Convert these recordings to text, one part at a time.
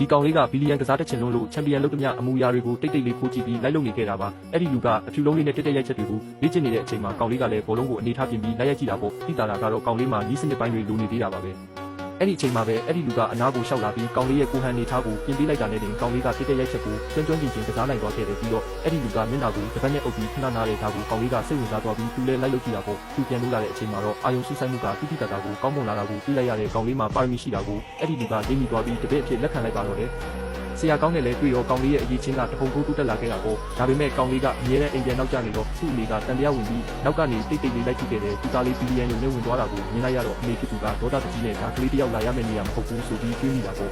ဒီကောင်လေးကဘီလီယံကစားတချင်လို့ချန်ပီယံလုပ်သမျှအမူအရာတွေကိုတိတ်တိတ်လေးခိုးကြည့်ပြီးလိုက်လုပ်နေခဲ့တာပါအဲ့ဒီလူကအဖြူလုံးလေးနဲ့တက်တက်ရိုက်ချက်တွေကိုလေ့ကျင့်နေတဲ့အချိန်မှာကောင်လေးကလည်းဘောလုံးကိုအနေထားပြင်ပြီးလိုက်ရိုက်ကြည့်တာပေါ့သိတာကတော့ကောင်လေးမှာနီးစနစ်ပိုင်းတွေလိုနေသေးတာပါပဲအဲ့ဒီအချိန်မှာပဲအဲ့ဒီလူကအနားကိုရှောက်လာပြီးကောင်လေးရဲ့ကိုဟန်နေထားကိုပြင်ပေးလိုက်တာနဲ့တင်ကောင်လေးကတက်တက်ရိုက်ချက်ကိုကျွမ်းကျင်ကစားနိုင်သွားခဲ့တယ်ပြီးတော့အဲ့ဒီလူကမျက်နှာကိုတစ်ပတ်နဲ့အုပ်ပြီးခဏနားတဲ့ထားကိုကောင်လေးကစိတ်ဝင်စားသွားပြီးသူလည်းလိုက်လုပ်ကြည့်တာပေါ့သူပြန်လို့လာတဲ့အချိန်မှာတော့အာယုံဆူဆိုင်မှုကတိတိတတ်တာကိုကောင်းမွန်လာတာကိုသိလိုက်ရတဲ့ကောင်လေးမှာပါရမီရှိတာကိုအဲ့ဒီလူကလိမ့်မိသွားပြီးတပည့်အဖြစ်လက်ခံလိုက်ပါတော့တယ်ဆရာကောင်းနဲ့လည်းတွေ့ရောကောင်လေးရဲ့အရေးချင်းကတပုံတိုးတက်လာခဲ့တာပေါ့ဒါပေမဲ့ကောင်လေးကအမြဲတမ်းအိမ်ပြန်နောက်ကျနေတော့သူ့အမေကတန်တရားဝင်ပြီးနောက်ကနေတိတ်တိတ်လေးလိုက်ကြည့်ခဲ့တယ်သူသားလေးဘီလီယံရုံနဲ့ဝင်သွားတာကိုမြင်လိုက်ရတော့အမေဖြစ်သူကဒေါသတကြီးနဲ့ဒါကလေးတယောက်လာရမယ့်နေရာမဟုတ်ဘူးဆိုပြီးတွေးမိတာပေါ့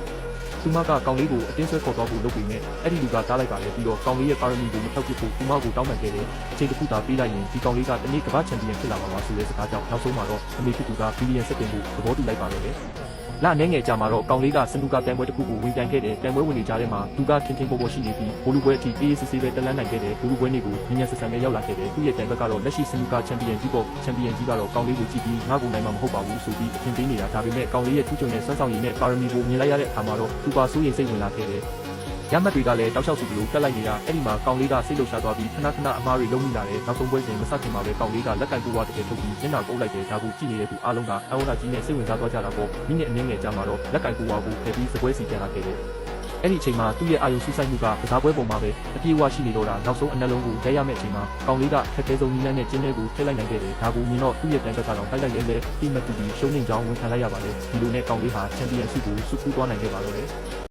သူမကကောင်လေးကိုအတင်းဆွဲခေါ်သွားဖို့လုပ်ပြီးနဲ့အဲ့ဒီလူကတားလိုက်ပါလေပြီးတော့ကောင်လေးရဲ့ပါရမီကိုမထောက်ပြဖို့သူမကိုတောင်းပန်ခဲ့တယ်အချိန်တစ်ခုသာပေးလိုက်ရင်ဒီကောင်လေးကတနေ့ကမ္ဘာချန်ပီယံဖြစ်လာမှာပါဆိုတဲ့စကားကြောင့်နောက်ဆုံးမှာတော့အမေဖြစ်သူကဘီလီယံဆက်တင်ဖို့သဘောတူလိုက်ပါလေလာအနေငယ်ကြမှာတော့ကောင်လေးကစနူကတန်ပွဲတစ်ခုကိုဝင်ပြန်ခဲ့တယ်တန်ပွဲဝင်နေကြတဲ့မှာသူကထင်ထင်ပေါ်ပေါ်ရှိနေပြီးဘိုလူပွဲအထိအေးအေးဆေးဆေးပဲတက်လန်းနိုင်ခဲ့တယ်ဘိုလူပွဲနေ့ကိုညဉ့်ဆက်ဆံပဲရောက်လာခဲ့တယ်သူ့ရဲ့တန်ဘက်ကတော့လက်ရှိစနူကချန်ပီယံကြီးပေါ့ချန်ပီယံကြီးကတော့ကောင်လေးကိုကြည့်ပြီးငါ့ကိုနိုင်မှာမဟုတ်ပါဘူးဆိုပြီးအထင်သေးနေတာဒါပေမဲ့ကောင်လေးရဲ့ထူးချွန်တဲ့စွမ်းဆောင်ရည်နဲ့ပါရမီကိုမြင်လိုက်ရတဲ့အခါမှာတော့သူပါစိုးရိမ်စိတ်ဝင်လာခဲ့တယ်ရမတ်တွေကလည်းတောက်လျှောက်စီလိုတက်လိုက်နေတာအဲ့ဒီမှာကောင်လေးကစိတ်လှုပ်ရှားသွားပြီးခဏခဏအမားတွေလုံးမိလာတယ်နောက်ဆုံးပွဲစဉ်မစခင်မှာပဲကောင်လေးကလက်ကင်ပူဝါတကယ်ထုတ်ပြီးမျက်နှာပုတ်လိုက်တယ်ဒါကိုကြည့်နေတဲ့သူအားလုံးကအဝါဒကြီးနဲ့စိတ်ဝင်စားသွားကြတာပေါ့မိနစ်အနည်းငယ်ကြာမှာတော့လက်ကင်ပူဝါကိုဖယ်ပြီးစပွဲစီပြန်လာခဲ့တယ်အဲ့ဒီအချိန်မှာသူ့ရဲ့အာယုံဆူဆိုင်မှုကကစားပွဲပေါ်မှာပဲအပြေးဝရှိနေတော့တာနောက်ဆုံးအနှလုံးကိုရိုက်ရမယ့်အချိန်မှာကောင်လေးကခက်ခဲဆုံးနီးလန်းနဲ့ကျင်းတဲ့ကိုထည့်လိုက်နိုင်ခဲ့တယ်ဒါကိုမြင်တော့သူ့ရဲ့တန်ဘက်ကတော့တိုက်လိုက်ရဲလဲတိမတူပြီးရှုံးနေကြောင်းဝန်ခံလိုက်ရပါတယ်ဒီလိုနဲ့ကောင်လေးဟာချန်ပီယံဆုကိုဆုပ်ကူးသွားနိုင်ခဲ့ပါတော့တယ်